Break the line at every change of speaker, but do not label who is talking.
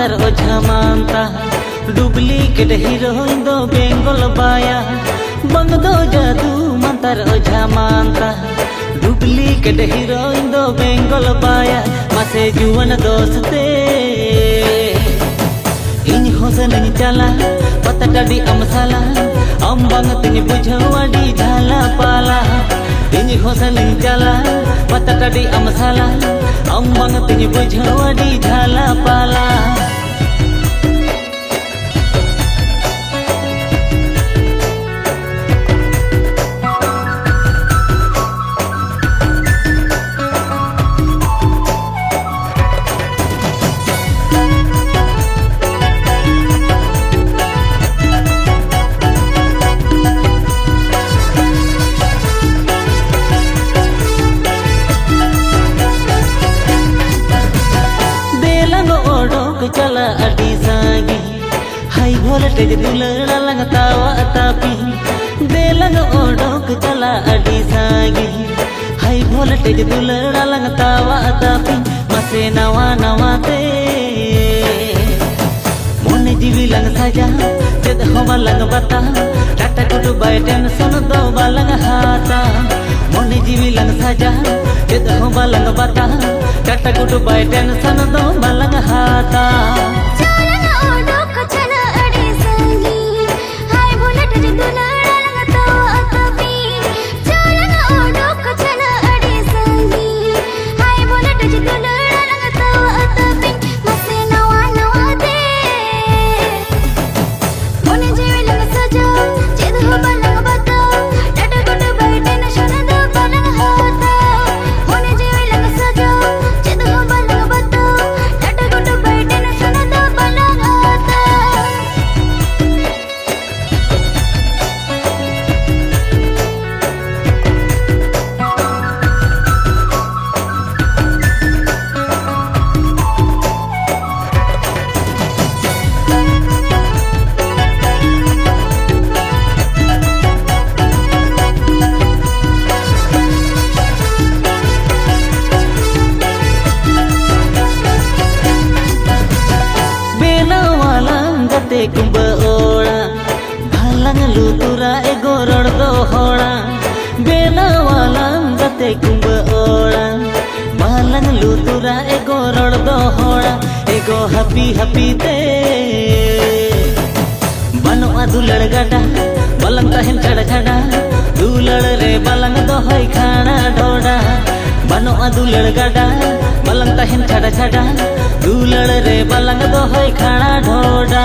mantar oja manta duplicate heroin do Bengal baya bang do jadu mantar oja manta duplicate heroin do Bengal baya mase juwan doste इन होसन चला पता डडी अमसाला अम्बंग तिन बुझवाडी झाला पाला इन होसन चला पता डडी अमसाला अम्बंग तिन बुझवाडी झाला पाला चला अडी सागी हाई वोल्टेज दुलड़ा लगतावा तापी देलंग ओडोक चला अडी सागी हाई वोल्टेज दुलड़ा लगतावा तापी मसे नवा नवा ते मोने जीवी लंग साजा चेद होवा लंग बता टाटा कुटु बाय टेंशन दो बालंग हाता मोने जीवी लंग साजा चेद होवा लंग बता टाटा कुटु बाय टेंशन दो बालंग हाता कुंभ ओड़ा भालंग लुतुरा एगो रड़ दो होड़ा बेना वाला गते कुंभ ओड़ा भालंग लुतुरा एगो रड़ दो होड़ा एगो हपी हपी ते बनवा दुलड़ गडा बलंग तहन छड़ा छड़ा दुलड़ रे बलंग दो होई खाना ढोड़ा बनवा दुलड़ गडा बलंग तहन छड़ा छड़ा दुलड़ रे बलंग दो होई खाना ढोड़ा।